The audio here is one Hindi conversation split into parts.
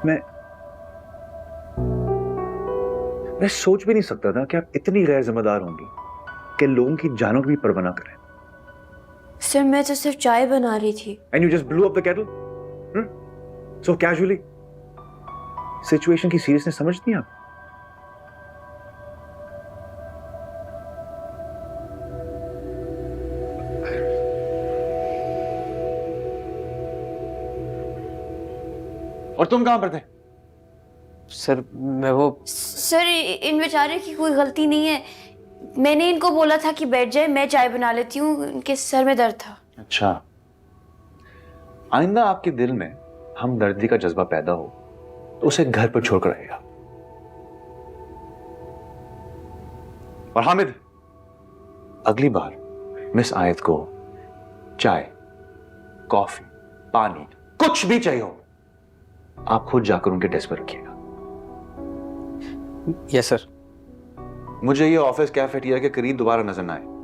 मैं मैं सोच भी नहीं सकता था कि आप इतनी गैर जिम्मेदार होंगी कि लोगों की जानों की भी परवाह ना करें। सर मैं तो सिर्फ चाय बना रही थी। And you just blew up the kettle so casually. Situation की सीरियसनेस समझती हैं आप? और तुम कहां पर थे? सर मैं वो सर इन बेचारे की कोई गलती नहीं है। मैंने इनको बोला था कि बैठ जाए, मैं चाय बना लेती हूँ, इनके सर में दर्द था। अच्छा, आइंदा आपके दिल में हमदर्दी का जज्बा पैदा हो तो उसे घर पर छोड़कर आएगा। और हामिद, अगली बार मिस आयत को चाय, कॉफी, पानी कुछ भी चाहिए हो, आप खुद जाकर उनके डेस्क पर रखिएगा। Yes sir. मुझे ये ऑफिस कैफेटेरिया के करीब दोबारा नजर ना आए।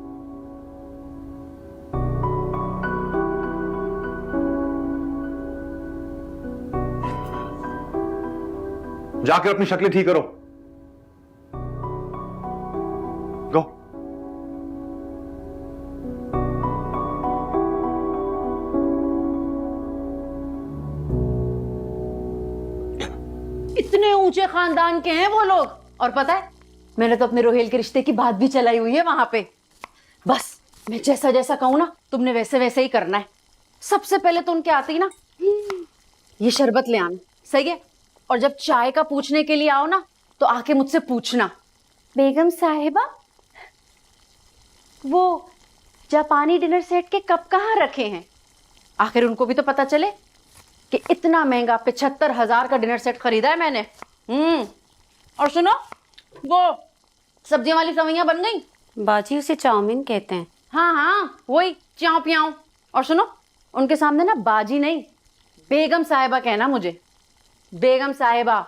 जाकर अपनी शक्लें ठीक करो। गो। इतने ऊंचे खानदान के हैं वो लोग, और पता है मैंने तो अपने रोहेल के रिश्ते की बात भी चलाई हुई है वहां पे। बस मैं जैसा जैसा कहूं ना तुमने वैसे वैसे ही करना है। सबसे पहले तो उनके आते ही ना ये शरबत ले आना, सही है? और जब चाय का पूछने के लिए आओ ना तो आके मुझसे पूछना, बेगम साहिबा वो जापानी डिनर सेट के कप कहाँ रखे हैं। आखिर उनको भी तो पता चले कि इतना महंगा 75,000 का डिनर सेट खरीदा है मैंने। और सुनो, वो सब्जियों वाली सवैयां बन गई? बाजी उसे चाउमीन कहते हैं। हाँ हाँ वही च्याव पियाव। और सुनो, उनके सामने ना बाजी नहीं बेगम साहिबा कहना मुझे, बेगम साहिबा।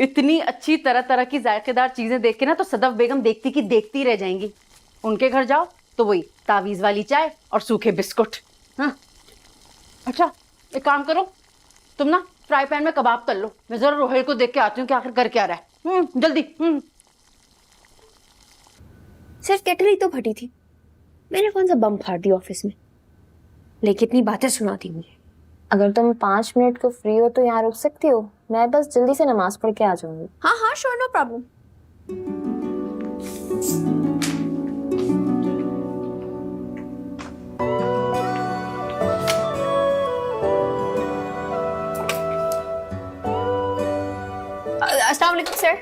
इतनी अच्छी तरह तरह की जायकेदार चीजें देख के ना तो सदफ बेगम देखती की देखती रह जाएंगी। उनके घर जाओ तो वही तावीज वाली चाय और सूखे बिस्कुट। हाँ अच्छा, एक काम करो, तुम ना फ्राई पैन में कबाब तल लो, मैं जरा रोहिल को देख के आती हूँ कि आखिर कर क्या रहा है। जल्दी। सिर्फ केटल ही तो फटी थी, मैंने कौन सा बम फाड़ दिया ऑफिस में। लेकिन इतनी बातें सुनाती मुझे। अगर तुम 5 मिनट को फ्री हो तो यहाँ रुक सकती हो, मैं बस जल्दी से नमाज पढ़ के आ जाऊंगी। हाँ हाँ श्योर, नो प्रॉब्लम। अस्सलाम वालेकुम सर।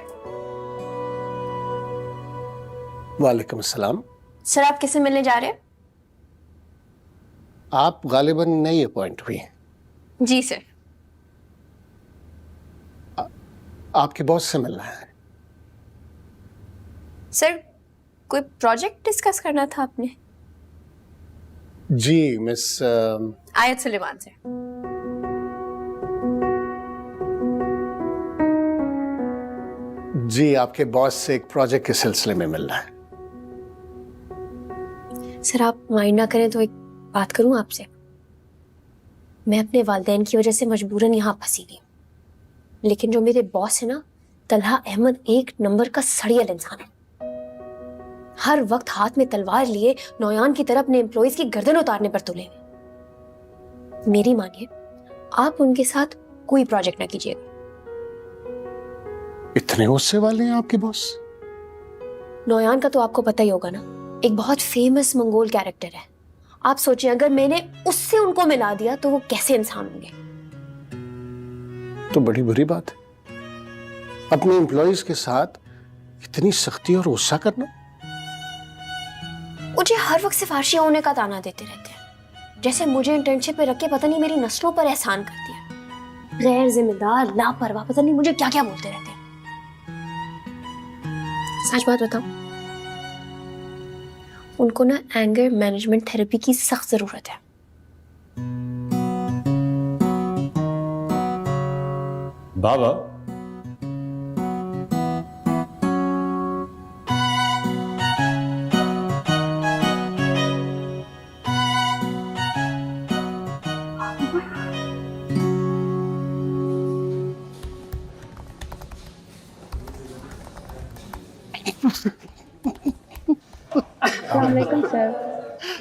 वालेकुम अस्सलाम। सर आप किससे मिलने जा रहे हैं? आप गालिबन नई अपॉइंट हुई हैं। जी सर। आपके बॉस से मिलना है। सर कोई प्रोजेक्ट डिस्कस करना था आपने? जी मिस आयत सुलेमान से। जी आपके बॉस से एक प्रोजेक्ट के सिलसिले में मिलना है। सर आप माइंड ना करें तो एक बात करूं आपसे? मैं अपने वालिदैन की वजह से मजबूरन यहाँ फंसी हुई हूं, लेकिन जो मेरे बॉस है ना, तलहा अहमद, एक नंबर का सड़ियल इंसान है। हर वक्त हाथ में तलवार लिए नौयान की तरह अपने एम्प्लॉइज की गर्दन उतारने पर तुले हुए। मेरी मानिए, आप उनके साथ कोई प्रोजेक्ट ना कीजिएगा। इतने गुस्से वाले हैं आपके बॉस? नौयान का तो आपको पता ही होगा ना, एक बहुत फेमस मंगोल कैरेक्टर है। आप सोचिए अगर मैंने उससे उनको मिला दिया तो वो कैसे इंसान होंगे। तो बड़ी बुरी बात है, अपने एम्प्लॉइज के साथ इतनी सख्ती और गुस्सा करना। मुझे हर वक्त सिफारिशियां होने का ताना देते रहते हैं, जैसे मुझे इंटर्नशिप पे रख के पता नहीं मेरी नस्लों पर एहसान कर दिया। गैर जिम्मेदार, लापरवाह, पता नहीं मुझे क्या क्या बोलते रहते हैं। सच बात बताऊं, उनको ना एंगर मैनेजमेंट थेरेपी की सख्त जरूरत है। बाबा वालेकुम सर।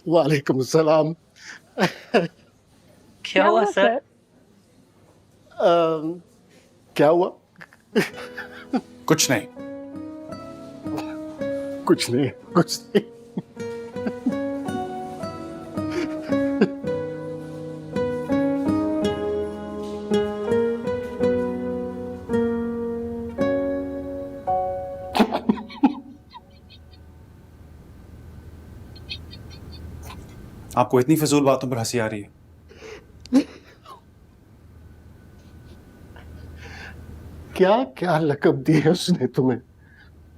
वालेकुम सलाम। क्या हुआ सर? क्या हुआ? कुछ नहीं। कुछ नहीं, कुछ नहीं। आपको इतनी फजूल बातों पर हंसी आ रही है? क्या क्या लकब दिए उसने तुम्हें?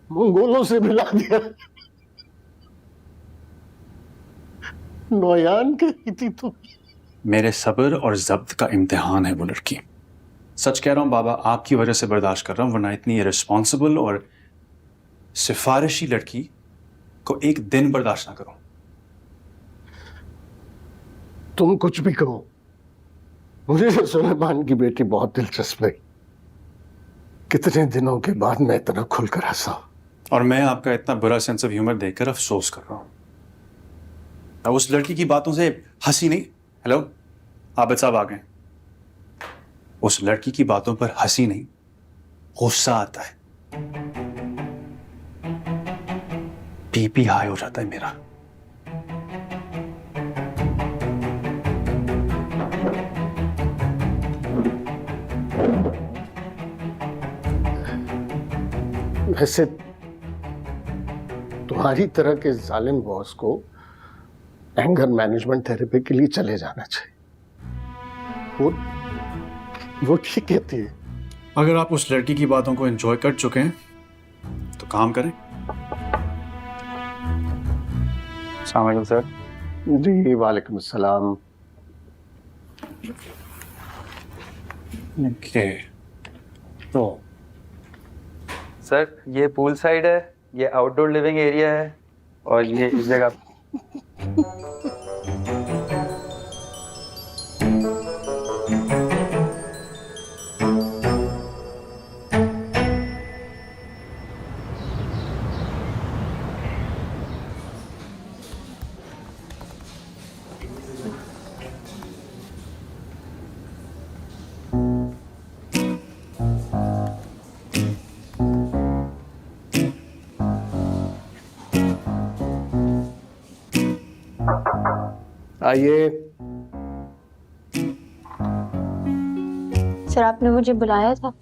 मंगोलों से मिला दिया। नौयान कही थी तुम। मेरे सब्र और जब्त का इम्तिहान है वो लड़की। सच कह रहा हूं बाबा, आपकी वजह से बर्दाश्त कर रहा हूं, वरना इतनी रिस्पॉन्सिबल और सिफारिशी लड़की को एक दिन बर्दाश्त ना करूं। तुम कुछ भी कहो, मुझे सुलेमान की बेटी बहुत दिलचस्प लगी। कितने दिनों के बाद मैं इतना खुलकर हंसा। और मैं आपका इतना बुरा सेंस ऑफ ह्यूमर देखकर अफसोस कर रहा हूं। अब उस लड़की की बातों से हंसी नहीं। हेलो, आबिद साहब आ गए। उस लड़की की बातों पर हंसी नहीं, गुस्सा आता है। बीपी हाई हो जाता है मेरा। वैसे तुम्हारी तरह के जालिम बॉस को एंगर मैनेजमेंट थेरेपी के लिए चले जाना चाहिए। वो ठीक कहती है। अगर आप उस लड़की की बातों को एंजॉय कर चुके हैं तो काम करें। अस्सलाम वालेकुम सर। जी वालेकुम सलाम। ओके, तो सर ये पूल साइड है, ये आउटडोर लिविंग एरिया है, और ये इस जगह आइए। सर आपने मुझे बुलाया था।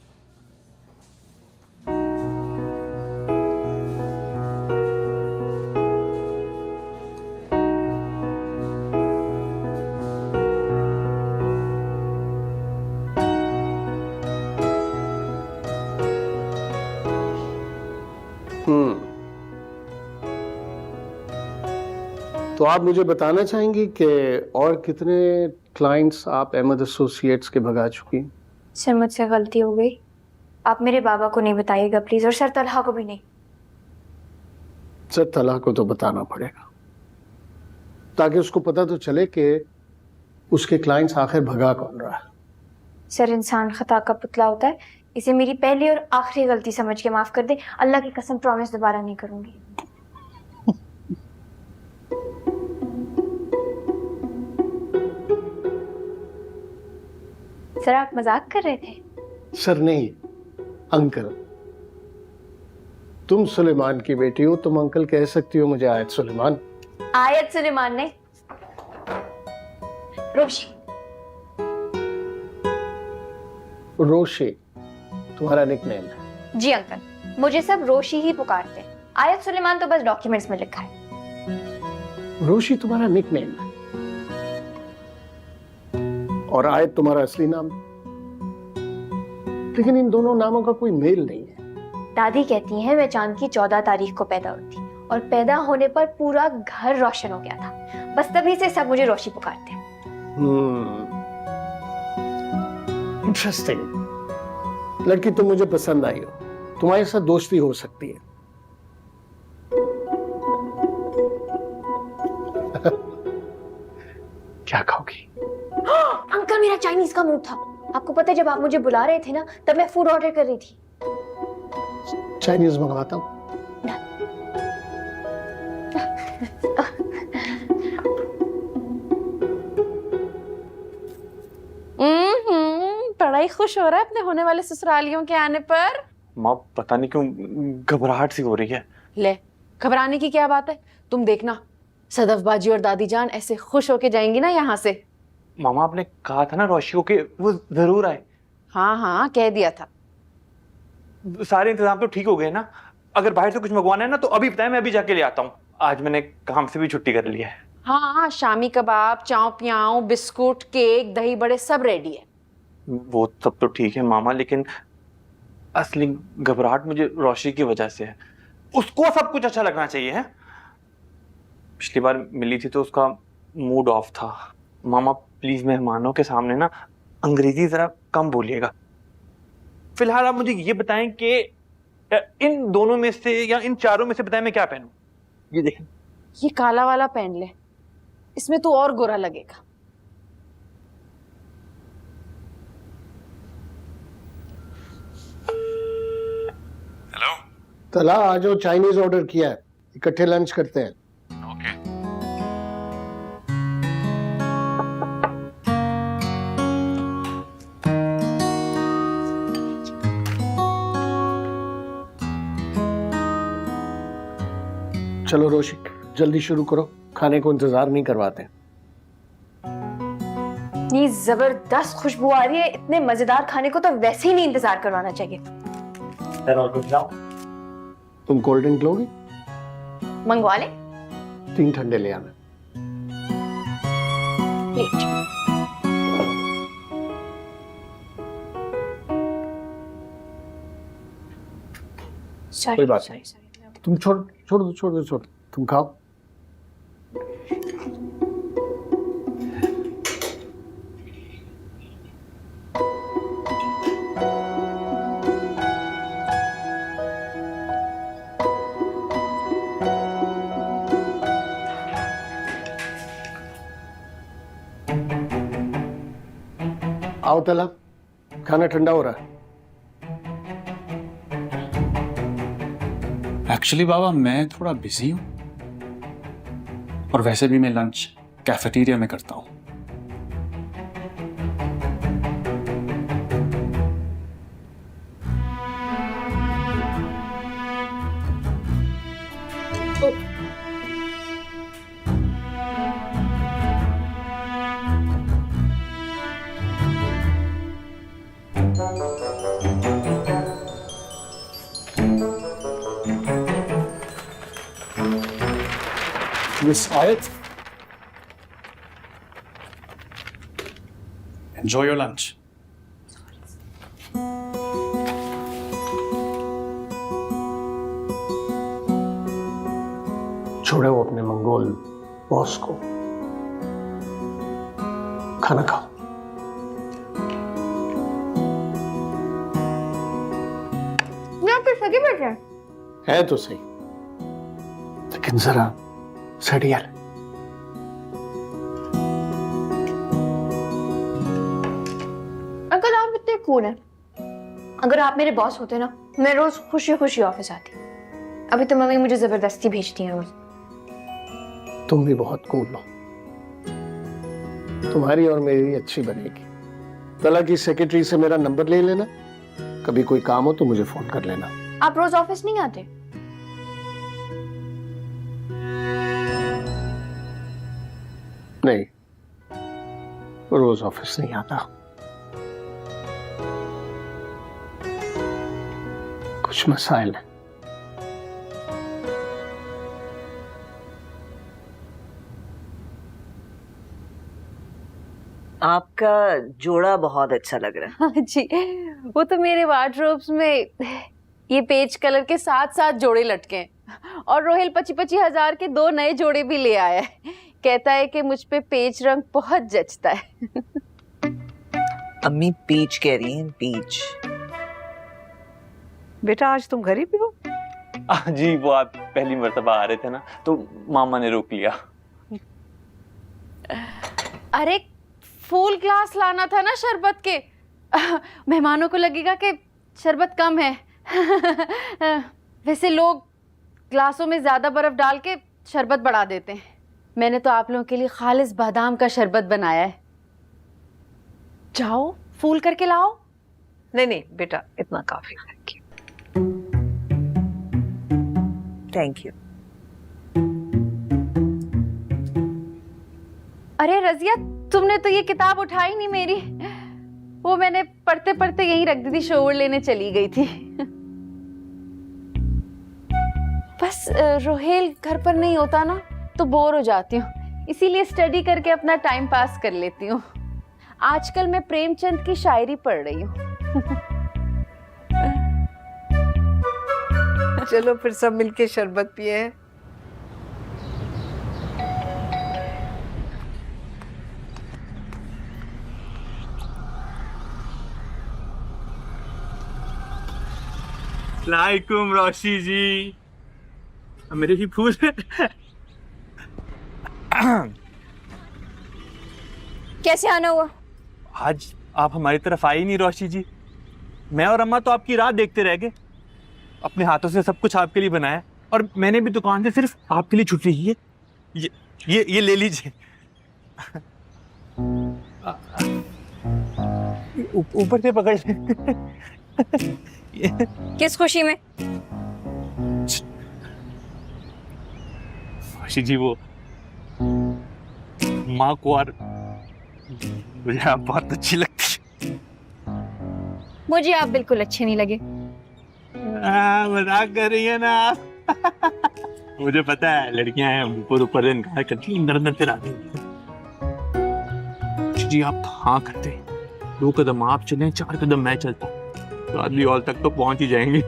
तो आप मुझे बताना चाहेंगी कि और कितने क्लाइंट्स आप अहमद एसोसिएट्स के भगा चुकी हैं? सर मुझसे गलती हो गई, आप मेरे बाबा को नहीं बताइएगा प्लीज, और सर तलहा को भी नहीं। सर तलहा को तो बताना पड़ेगा, ताकि उसको पता तो चले कि उसके क्लाइंट्स आखिर भगा कौन रहा है। सर इंसान खता का पुतला होता है, इसे मेरी पहली और आखिरी गलती समझ के माफ कर दे। अल्लाह की कसम प्रॉमिस दोबारा नहीं करूंगी। सर आप मजाक कर रहे थे? सर नहीं, अंकल। तुम सुलेमान की बेटी हो, तुम अंकल कह सकती हो मुझे। आयत सुलेमान। आयत सुलेमान नहीं, रोशी। रोशी तुम्हारा निकनेम है? जी अंकल, मुझे सब रोशी ही पुकारते हैं। आयत सुलेमान तो बस डॉक्यूमेंट्स में लिखा है। रोशी तुम्हारा निकनेम है और आयत तुम्हारा असली नाम, लेकिन इन दोनों नामों का कोई मेल नहीं है। दादी कहती हैं मैं चांद की 14 तारीख को पैदा हुई थी और पैदा होने पर पूरा घर रोशन हो गया था, बस तभी से सब मुझे रोशी पुकारते हैं। इंटरेस्टिंग। लड़की तुम मुझे पसंद आई हो, तुम्हारे साथ दोस्ती हो सकती है। क्या खाओगी? अंकल मेरा चाइनीज का मूड था। आपको पता है जब आप मुझे बुला रहे थे ना, तब मैं फूड ऑर्डर कर रही थी। चाइनीज मंगवाता हूँ। बड़ा ही खुश हो रहा है अपने होने वाले ससुरालियों के आने पर। माँ पता नहीं क्यों घबराहट सी हो रही है। ले, घबराने की क्या बात है? तुम देखना, सदफ बाजी और दादी जान ऐसे खुश होके जाएंगी ना यहाँ से। मामा आपने कहा था ना रोशी को कि वो जरूर आए। हाँ हाँ, कह दिया था। सारे इंतजाम तो ठीक हो गए ना? अगर बाहर से कुछ मंगवाना है ना तो अभी बताएं, मैं अभी जाके ले आता हूँ। आज मैंने काम से भी छुट्टी कर ली है। हाँ, शामी कबाब, चाव पियाव, बिस्कुट, केक, दही बड़े सब रेडी है। वो सब तो ठीक है मामा, लेकिन असली घबराहट मुझे रोशी की वजह से है। उसको सब कुछ अच्छा लगना चाहिए है। पिछली बार मिली थी तो उसका मूड ऑफ था। मामा प्लीज मेहमानों के सामने ना अंग्रेजी जरा कम बोलिएगा। फिलहाल आप मुझे ये बताएं कि इन दोनों में से या इन चारों में से बताएं मैं क्या पहनूं। ये देखें, ये काला वाला पहन ले, इसमें तू और गोरा लगेगा। हेलो। तला आज वो चाइनीज ऑर्डर किया है, इकट्ठे लंच करते हैं। ओके। चलो रोशी, जल्दी शुरू करो, खाने को इंतजार नहीं करवाते। इतनी जबरदस्त खुशबू आ रही है, इतने मजेदार खाने को तो वैसे ही नहीं इंतजार करवाना चाहिए। तुम कोल्ड ड्रिंक लोगी? मंगवा ले। 3 ठंडे ले आना। कोई बात नहीं, तुम छोड़ दो, तुम खाओ। आओ तला, खाना ठंडा हो रहा है। एक्चुअली बाबा मैं थोड़ा बिजी हूँ, और वैसे भी मैं लंच कैफेटेरिया में करता हूँ। Miss Ayat, enjoy your lunch. छोड़े वो अपने मंगोल बॉस को, खाना खाओ। यहाँ पे सगे बैठे हैं। है तो सही, लेकिन जरा सड़ यार। अंकल आप इतने कूल हैं। अगर आप मेरे बॉस होते ना, मैं रोज खुशी खुशी ऑफिस आती। अभी तो मम्मी मुझे जबरदस्ती भेजती है रोज। तुम भी बहुत कूल हो, तुम्हारी और मेरी अच्छी बनेगी। तला की सेक्रेटरी से मेरा नंबर ले लेना, कभी कोई काम हो तो मुझे फोन कर लेना। आप रोज ऑफिस नहीं आते? नहीं, रोज ऑफिस नहीं आता, कुछ मसाइल है। आपका जोड़ा बहुत अच्छा लग रहा है। हाँ जी, वो तो मेरे वार्डरोब्स में ये पेज कलर के 7-7 जोड़े लटके हैं, और रोहिल 25-25 हजार के 2 नए जोड़े भी ले आया है। कहता है कि मुझ पे पेज रंग बहुत जचता है। अम्मी पीच कह रही हैं, पीच। बेटा आज तुम घर ही पे हो? जी, वो आप पहली मर्तबा आ रहे थे ना तो मामा ने रोक लिया। अरे फुल ग्लास लाना था ना शरबत के, मेहमानों को लगेगा कि शरबत कम है। वैसे लोग ग्लासों में ज्यादा बर्फ डाल के शरबत बढ़ा देते हैं। मैंने तो आप लोगों के लिए खालिस बादाम का शरबत बनाया है। जाओ फूल करके लाओ। नहीं नहीं बेटा, इतना काफी। Thank you. अरे रजिया, तुमने तो ये किताब उठाई नहीं मेरी। वो मैंने पढ़ते पढ़ते यहीं रख दी थी, शोर लेने चली गई थी। बस रोहेल घर पर नहीं होता ना तो बोर हो जाती हूँ, इसीलिए स्टडी करके अपना टाइम पास कर लेती हूँ। आजकल मैं प्रेमचंद की शायरी पढ़ रही हूँ। चलो फिर सब मिलके शरबत पिए हैं। वालेकुम रोशी जी, मेरे ही फूल। कैसे आना हुआ? आज आप हमारी तरफ आई नहीं रोशी जी। मैं और अम्मा तो आपकी राह देखते रह गए। अपने हाथों से सब कुछ आपके लिए बनाया, और मैंने भी दुकान से सिर्फ आपके लिए छुट्टी की है। ये ले लीजिए। ऊपर से पकड़ ले। किस खुशी में? रोशी जी, वो माँ को, और मुझे आप बहुत अच्छी लगती है। मुझे आप बिल्कुल अच्छे नहीं लगे। मजाक कर रही है ना आप। मुझे पता है, लड़कियां हैं ऊपर ऊपर इनकार करती, अंदर अंदर फिर आती हैं। जी आप हाँ करते, 2 कदम आप चलें, 4 कदम मैं चलता, शादी हॉल तक तो पहुंच ही जाएंगे।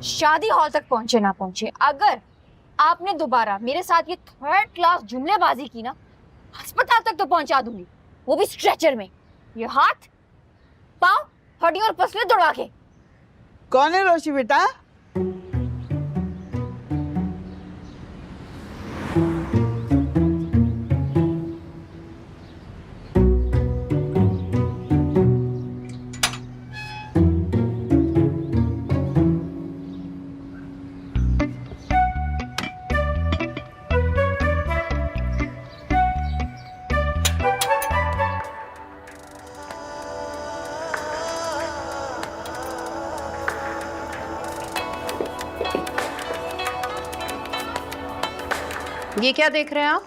शादी हॉल तक पहुंचे ना पहुंचे, अगर आपने दोबारा मेरे साथ ये 3rd क्लास जुमलेबाजी की ना, अस्पताल तक तो पहुंचा दूंगी, वो भी स्ट्रेचर में। ये हाथ, पाँव, हड्डी और पसलियां दौड़ा के। कौन है रोशी बेटा? ये क्या देख रहे हैं आप?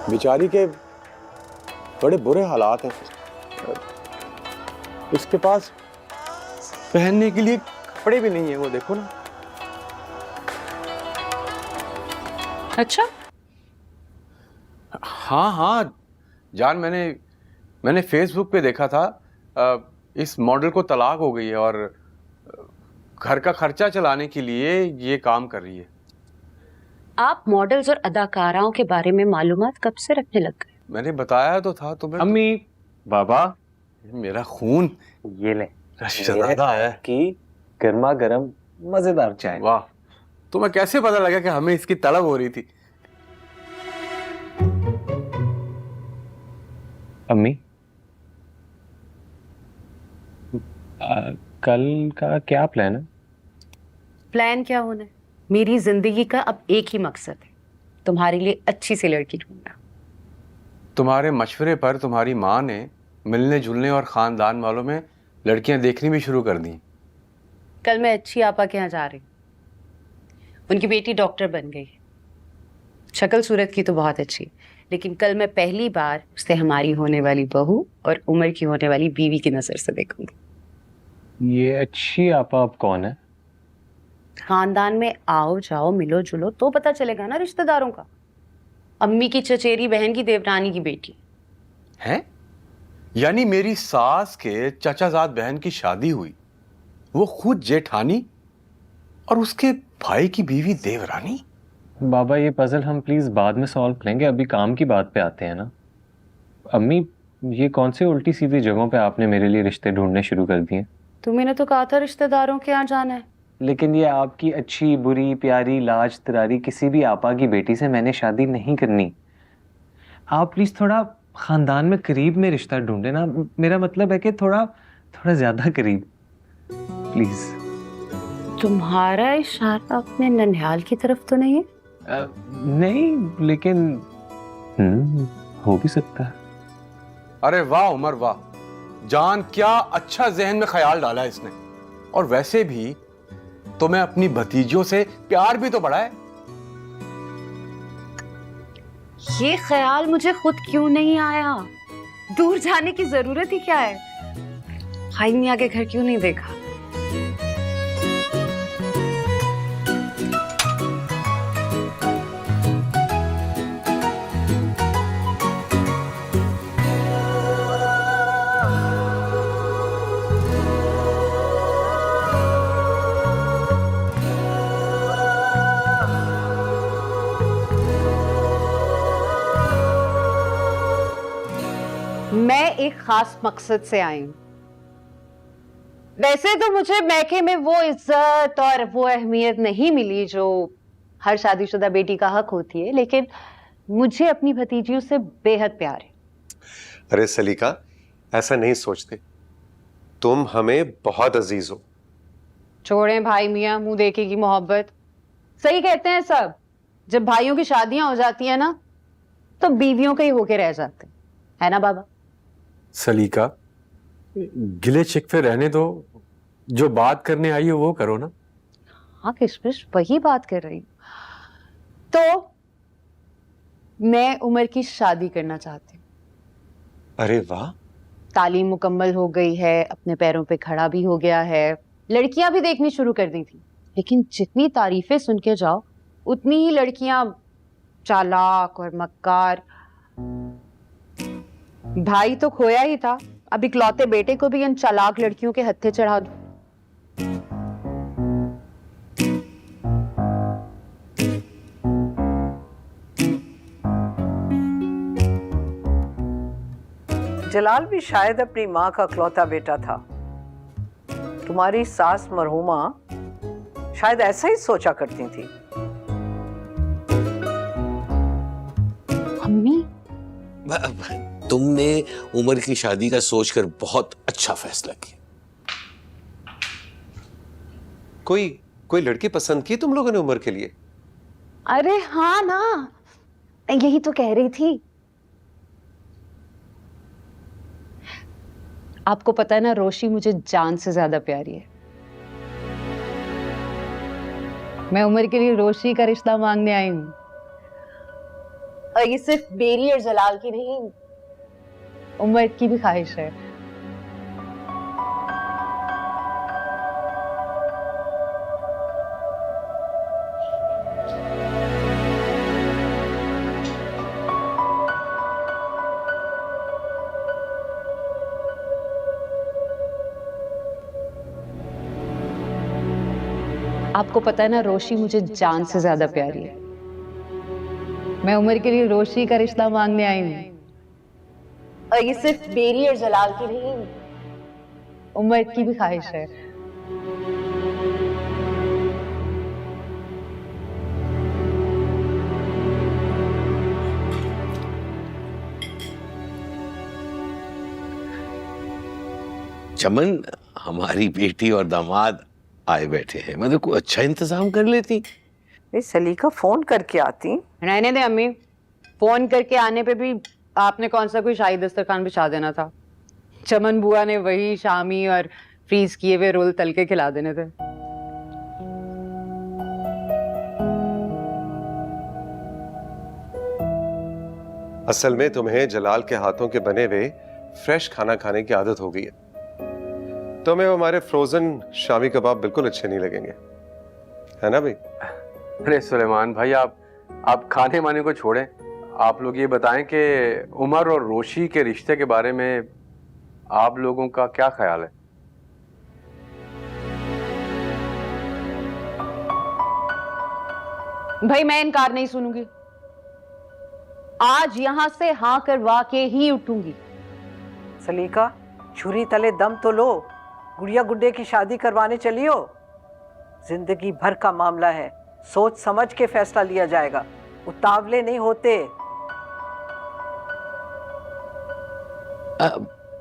बेचारी के बड़े बुरे हालात हैं। उसके पास पहनने के लिए कपड़े भी नहीं है, वो देखो ना। अच्छा, हाँ हाँ जान, मैंने फेसबुक पे देखा था, इस मॉडल को तलाक हो गई है और घर का खर्चा चलाने के लिए ये काम कर रही है। आप मॉडल्स और अदाकाराओं के बारे में मालूमात कब से रखने लग गए? मैंने बताया तो था तुम्हें। अम्मी, बाबा, मेरा खून, ये ले शहजादा है कि गर्मा गर्म मजेदार चाय। वाह, तुम्हें कैसे पता लगा कि हमें इसकी तलब हो रही थी? अम्मी, कल का क्या प्लान है? प्लान क्या होना है? मेरी जिंदगी का अब एक ही मकसद है, तुम्हारे लिए अच्छी सी लड़की ढूंढना। तुम्हारे मशवरे पर तुम्हारी माँ ने मिलने जुलने और खानदान वालों में लड़कियां देखनी भी शुरू कर दी। कल मैं अच्छी आपा के यहाँ जा रही हूँ। उनकी बेटी डॉक्टर बन गई। शक्ल सूरत की तो बहुत अच्छी, लेकिन कल मैं पहली बार उसे हमारी होने वाली बहू और उम्र की होने वाली बीवी की नजर से देखूंगी। ये अच्छी आपा अब कौन है? खानदान में आओ जाओ मिलो जुलो तो पता चलेगा ना रिश्तेदारों का। अम्मी की चचेरी बहन की देवरानी की बेटी है। यानी मेरी सास के चाचाजाद बहन की शादी हुई, वो खुद जेठानी और उसके भाई की बीवी देवरानी। बाबा, ये पजल हम प्लीज बाद में सॉल्व करेंगे, अभी काम की बात पे आते हैं ना। अम्मी, ये कौन से उल्टी सीधी जगहों पे आपने मेरे लिए रिश्ते ढूंढने शुरू कर दिए? तुम्हें तो कहा था रिश्तेदारों के यहाँ जाना है। लेकिन ये आपकी अच्छी बुरी प्यारी लाज तरारी किसी भी आपा की बेटी से मैंने शादी नहीं करनी। आप प्लीज थोड़ा खानदान में करीब में रिश्ता ढूंढे ना। मेरा मतलब है कि थोड़ा थोड़ा ज्यादा करीब, प्लीज। तुम्हारा इशारा अपने ननिहाल की तरफ तो नहीं है? नहीं, लेकिन हो भी सकता है। अरे वाह उमर वाह, जान क्या अच्छा जहन में ख्याल डाला है इसने। और वैसे भी तुम्हें अपनी भतीजियों से प्यार भी तो बढ़ा है। ये ख्याल मुझे खुद क्यों नहीं आया? दूर जाने की जरूरत ही क्या है? हाई मियाँ के घर क्यों नहीं देखा? मैं एक खास मकसद से आई हूं। वैसे तो मुझे मैके में वो इज्जत और वो अहमियत नहीं मिली जो हर शादीशुदा बेटी का हक होती है, लेकिन मुझे अपनी भतीजियों से बेहद प्यार है। अरे सलीका, ऐसा नहीं सोचते, तुम हमें बहुत अजीज हो। छोड़ें भाई मियाँ मुंह देखे की मोहब्बत। सही कहते हैं सब, जब भाइयों की शादियां हो जाती है ना तो बीवियों के ही होके रह जाते हैं, है ना बाबा? सलीका, गिले शिकवे रहने दो, जो बात करने आई हो वो करो ना। हाँ किशमिश, वही बात कर रही हूँ। तो मैं उमर की शादी करना चाहती हूँ। अरे वाह। तालीम मुकम्मल हो गई है, अपने पैरों पे खड़ा भी हो गया है, लड़कियां भी देखनी शुरू कर दी थी, लेकिन जितनी तारीफें सुन के जाओ उतनी ही लड़कियां चालाक और मक्कार। भाई तो खोया ही था, अब इकलौते बेटे को भी इन चालाक लड़कियों के हत्थे चढ़ा दो। जलाल भी शायद अपनी माँ का इकलौता बेटा था। तुम्हारी सास मरहुमा शायद ऐसा ही सोचा करती थी। अम्मी, तुमने उमर की शादी का सोचकर बहुत अच्छा फैसला किया। कोई लड़की पसंद की तुम लोगों ने उमर के लिए? अरे हाँ ना, यही तो कह रही थी। आपको पता है ना, रोशी मुझे जान से ज्यादा प्यारी है। मैं उमर के लिए रोशी का रिश्ता मांगने आई हूँ, और ये सिर्फ मेरी और जलाल की नहीं, उमर की भी ख्वाहिश है। आपको पता है ना, रोशी मुझे जान से ज्यादा प्यारी है। मैं उमर के लिए रोशी का रिश्ता मांगने आई हूँ, और ये सिर्फ मेरी और जलाल की नहीं, उमर की भी ख्वाहिश है। चमन, हमारी बेटी और दामाद आए बैठे हैं, मतलब कोई अच्छा इंतजाम कर लेती। सलीका फोन करके आती। रहने दे अम्मी, फोन करके आने पे भी आपने कौन सा कोई शाही दस्तरखान बिछा देना था। चमन बुआ ने वही शामी और फ्रीज किए हुए रोल तल के खिला देने थे। असल में तुम्हें जलाल के हाथों के बने हुए फ्रेश खाना खाने की आदत हो गई है। तुम्हें वो हमारे फ्रोजन शामी कबाब बिल्कुल अच्छे नहीं लगेंगे, है ना भाई? अरे सुलेमान भाई, आप खाने माने को छोड़ें, आप लोग ये बताएं कि उमर और रोशी के रिश्ते के बारे में आप लोगों का क्या ख्याल है? भाई मैं इनकार नहीं सुनूंगी, आज यहां से हाँ करवा के ही उठूंगी। सलीका, छुरी तले दम तो लो, गुड़िया गुड्डे की शादी करवाने चली हो। जिंदगी भर का मामला है, सोच समझ के फैसला लिया जाएगा, उतावले नहीं होते।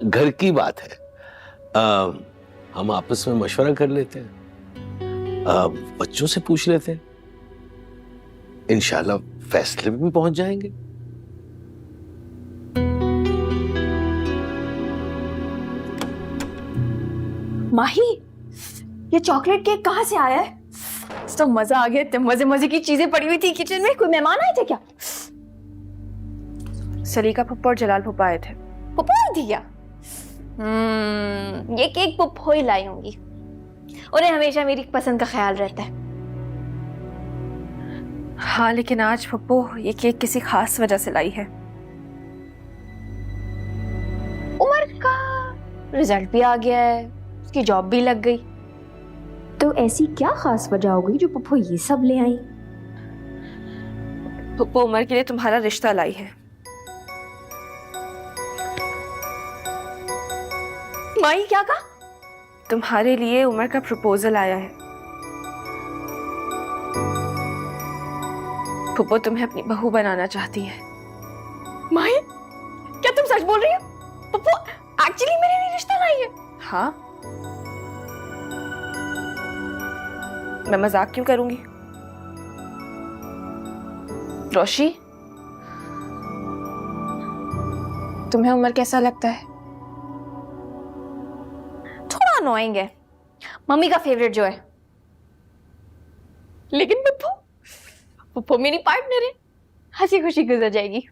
घर की बात है, हम आपस में मशवरा कर लेते हैं। बच्चों से पूछ लेते हैं, इंशाल्लाह फैसले में भी पहुंच जाएंगे। माही, ये चॉकलेट केक कहाँ से आया है? तो मजा आ गया, इतने मजे मजे की चीजें पड़ी हुई थी किचन में। कोई मेहमान आए थे क्या? सलीका फुप्पो और जलाल फुप्पो आए थे। फुप्पो आई थी क्या? ये केक फुप्पो ही लाई होंगी। उन्हें हमेशा मेरी पसंद का ख्याल रहता है। हाँ, लेकिन आज फुप्पो ये केक किसी खास वजह से लाई है। उमर का रिजल्ट भी आ गया है, उसकी जॉब भी लग गई। तो ऐसी क्या खास वजह हो गई जो पप्पो ये सब ले आई? पप्पो उमर के लिए तुम्हारा रिश्ता लाई है। माई क्या कहा? तुम्हारे लिए उमर का प्रपोजल आया है। पप्पो तुम्हें अपनी बहू बनाना चाहती है। माई, क्या तुम सच बोल रही हो? पप्पो एक्चुअली मेरे लिए रिश्ता लाई है। हाँ, मैं मजाक क्यों करूंगी? रोशी, तुम्हें उमर कैसा लगता है? थोड़ा अनोइंग है, मम्मी का फेवरेट जो है। लेकिन पप्पू, पप्पू मेरी पार्टनर है, हंसी खुशी गुजर जाएगी।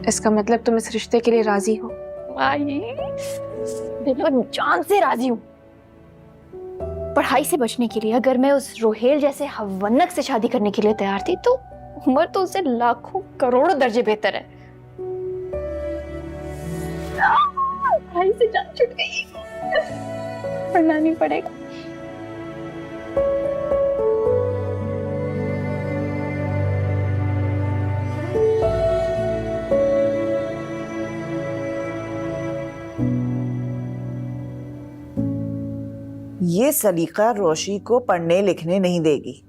इसका मतलब तुम इस रिश्ते के लिए राजी हो? जान से राजी हूं। पढ़ाई से बचने के लिए अगर मैं उस रोहेल जैसे हवन्नक से शादी करने के लिए तैयार थी, तो उमर तो उससे लाखों करोड़ों दर्जे बेहतर है। पढ़ाई से जान छूट गई, पढ़ना नहीं पड़ेगा। ये सलीका रोशी को पढ़ने लिखने नहीं देगी।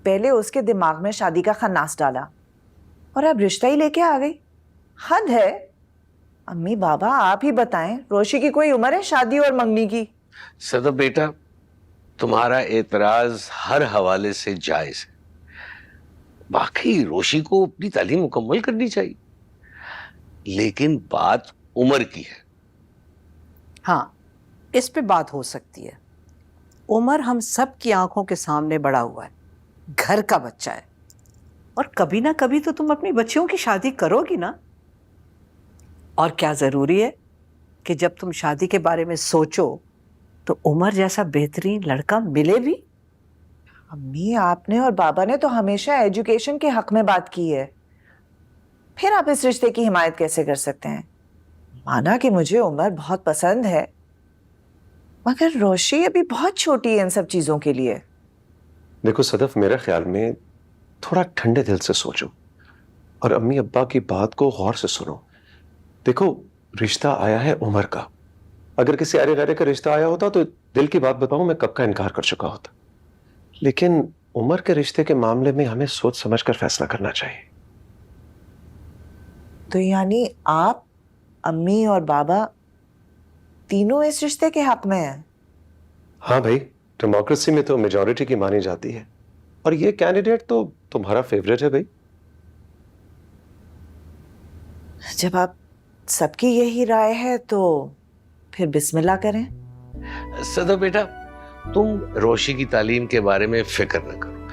पहले उसके दिमाग में शादी का खन्नास डाला और अब रिश्ता ही लेके आ गई। हद है। अम्मी बाबा आप ही बताएं, रोशी की कोई उम्र है शादी और मंगनी की? सदब बेटा, तुम्हारा एतराज हर हवाले से जायज है। बाकी रोशी को अपनी तालीम मुकम्मल करनी चाहिए, लेकिन बात उम्र की है। हाँ, इस पे बात हो सकती है। उमर हम सब की आंखों के सामने बड़ा हुआ है, घर का बच्चा है, और कभी ना कभी तो तुम अपनी बच्चियों की शादी करोगी ना। और क्या जरूरी है कि जब तुम शादी के बारे में सोचो तो उमर जैसा बेहतरीन लड़का मिले भी। अम्मी, आपने और बाबा ने तो हमेशा एजुकेशन के हक में बात की है, फिर आप इस रिश्ते की हिमायत कैसे कर सकते हैं? माना कि मुझे उमर बहुत पसंद है, मगर रोशी अभी बहुत छोटी है इन सब चीजों के लिए। देखो सदफ, मेरे ख्याल में थोड़ा ठंडे दिल से सोचो और अम्मी अब्बा की बात को गौर से सुनो। देखो, रिश्ता आया है उमर का। अगर किसी आरे गारे का रिश्ता आया होता तो दिल की बात बताऊं, मैं कब का इनकार कर चुका होता। लेकिन उमर के रिश्ते के मामले में हमें सोच समझकर फैसला करना चाहिए। तो यानी आप, अम्मी और बाबा तीनों इस रिश्ते के हक में हैं? हाँ भाई, डेमोक्रेसी में तो मेजॉरिटी की मानी जाती है, और ये कैंडिडेट तो तुम्हारा फेवरेट है भाई। जब आप सबकी यही राय है तो फिर बिस्मिल्लाह करें। सदा बेटा, तुम रोशी की तालीम के बारे में फिक्र न करो,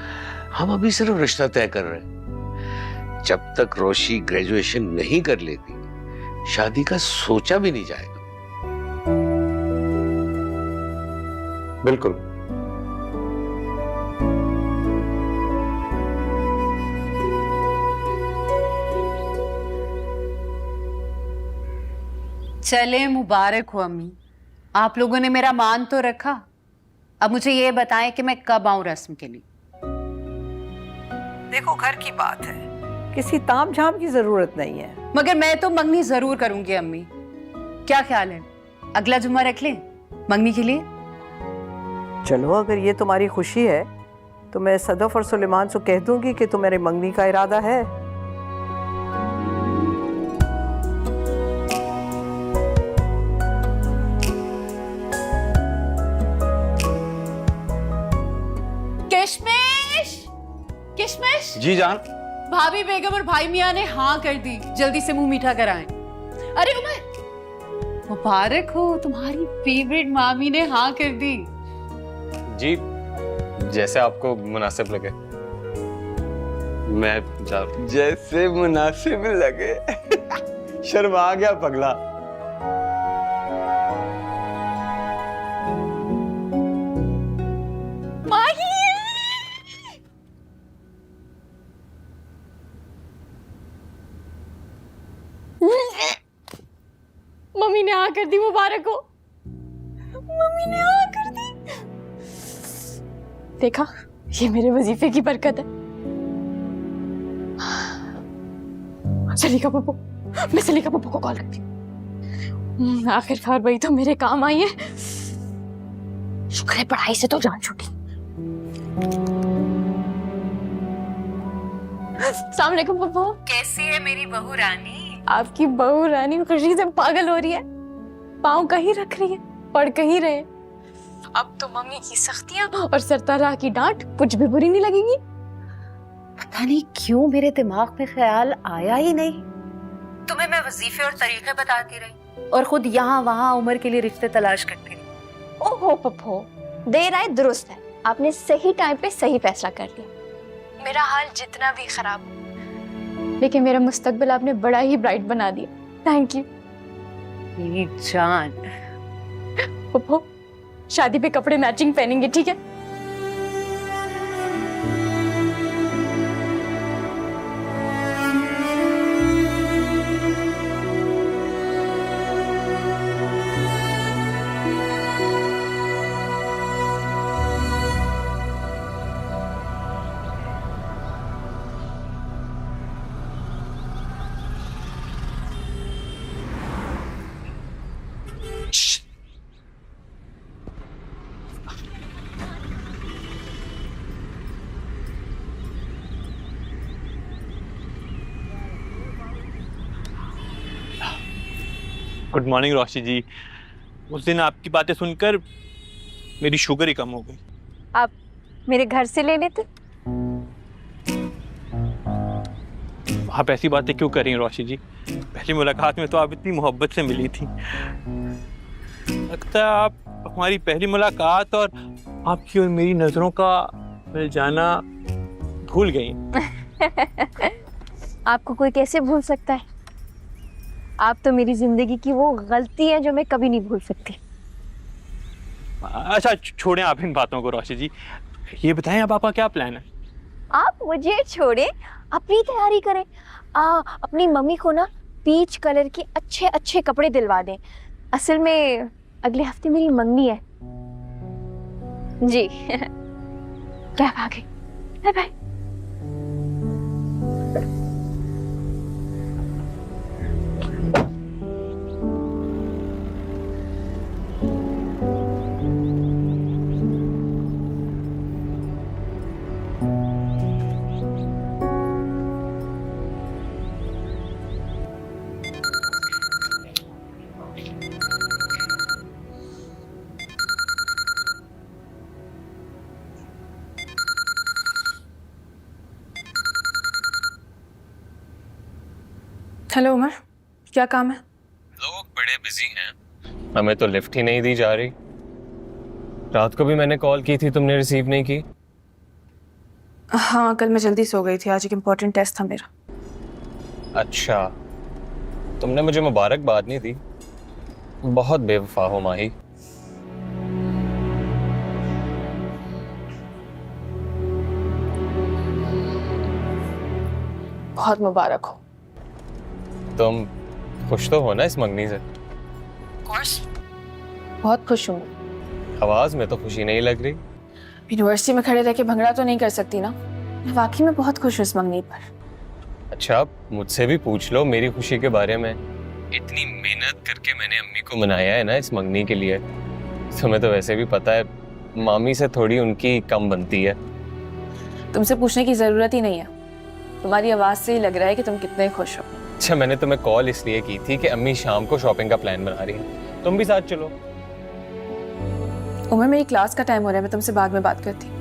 हम अभी सिर्फ रिश्ता तय कर रहे हैं। जब तक रोशी ग्रेजुएशन नहीं कर लेती, शादी का सोचा भी नहीं जाएगा। बिल्कुल। चले, मुबारक हो अम्मी, आप लोगों ने मेरा मान तो रखा। अब मुझे ये बताएं कि मैं कब आऊं रस्म के लिए। देखो, घर की बात है, किसी ताम झाम की जरूरत नहीं है। मगर मैं तो मंगनी जरूर करूंगी अम्मी। क्या ख्याल है, अगला जुम्मा रख लें मंगनी के लिए? चलो, अगर ये तुम्हारी खुशी है तो मैं सदफ और सुलेमान से कह दूंगी कि तुम्हारे मंगनी का इरादा है। जी जान। भाभी बेगम और भाई मियाँ ने हाँ कर दी, जल्दी से मुंह मीठा कराएं। अरे उमर, मुबारक हो, तुम्हारी फेवरेट मामी ने हाँ कर दी। जी जैसे आपको मुनासिब लगे। मैं जैसे मुनासिब लगे। शर्मा गया पगला। मम्मी ने हाँ कर दी, मुबारक हो। मम्मी ने हाँ कर दी। देखा, ये मेरे वजीफे की बरकत है। सलीका पप्पू, मैं सलीका पप्पू को कॉल करती हूँ। आखिरकार वही तो मेरे काम आई है। शुक्र है पढ़ाई से तो जान छूटी। अस्सलाम वालेकुम पप्पू। कैसी है मेरी बहू रानी? आपकी बहू रानी खुशी से पागल हो रही है। पाँव कहीं रख रही है, पढ़ कहीं रहे। अब तो मम्मी की सख्तियां और सरतारा की डांट कुछ भी बुरी नहीं लगेगी। पता नहीं क्यों मेरे दिमाग में ख्याल आया ही नहीं। तुम्हें मैं वजीफे और तरीके बताती रही और खुद यहाँ वहाँ उम्र के लिए रिश्ते तलाश करती रही। ओहो पप्पो, देर आए दुरुस्त है। आपने सही टाइम पे सही फैसला कर लिया। मेरा हाल जितना भी खराब हो, लेकिन मेरा मुस्तकबिल आपने बड़ा ही ब्राइट बना दिया। थैंक यू मेरी जान। पप्पो, शादी पे कपड़े मैचिंग पहनेंगे, ठीक है? गुड मॉर्निंग रोशी जी। उस दिन आपकी बातें सुनकर मेरी शुगर ही कम हो गई। आप मेरे घर से ले लेते। आप ऐसी बातें क्यों कर रही हैं रोशी जी? पहली मुलाकात में तो आप इतनी मोहब्बत से मिली थी। लगता है आप हमारी पहली मुलाकात और आपकी और मेरी नजरों का मिल जाना भूल गई। आपको कोई कैसे भूल सकता है? आप तो मेरी जिंदगी की वो गलती है जो मैं कभी नहीं भूल सकती। अच्छा छोड़ें आप इन बातों को रोशी जी, ये बताएं अब आपका क्या प्लान है? आप मुझे छोड़े, अपनी तैयारी करें। अपनी मम्मी को ना पीच कलर के अच्छे अच्छे कपड़े दिलवा दें। असल में अगले हफ्ते मेरी मंगनी है जी। क्या भागे, बाय बाय। हेलो उमर, क्या काम है? लोग बड़े बिजी हैं, हमें तो लिफ्ट ही नहीं दी जा रही। रात को भी मैंने कॉल की थी, तुमने रिसीव नहीं की। हाँ, कल मैं जल्दी सो गई थी, आज एक इम्पोर्टेंट टेस्ट था मेरा। अच्छा, तुमने मुझे मुबारकबाद नहीं दी। बहुत बेवफा हो माही। बहुत मुबारक हो। तुम खुश तो हो ना इस मंगनी से? कोर्स, बहुत खुश हूँ। आवाज में तो खुशी नहीं लग रही। यूनिवर्सिटी में खड़े रह के भंगड़ा तो नहीं कर सकती ना। मैं वाकई में बहुत खुश हूँ इस मंगनी पर। अच्छा, मुझसे भी पूछ लो मेरी खुशी के बारे में। इतनी मेहनत करके मैंने अम्मी को मनाया है ना इस मंगनी के लिए। तुम्हें तो वैसे भी पता है मामी से थोड़ी उनकी कम बनती है। तुमसे पूछने की जरूरत ही नहीं है, तुम्हारी आवाज से ही लग रहा है कि तुम कितने खुश हो। अच्छा, मैंने तुम्हें कॉल इसलिए की थी कि अम्मी शाम को शॉपिंग का प्लान बना रही है, तुम भी साथ चलो। उमर, मेरी क्लास का टाइम हो रहा है, मैं तुमसे बाद में बात करती हूँ।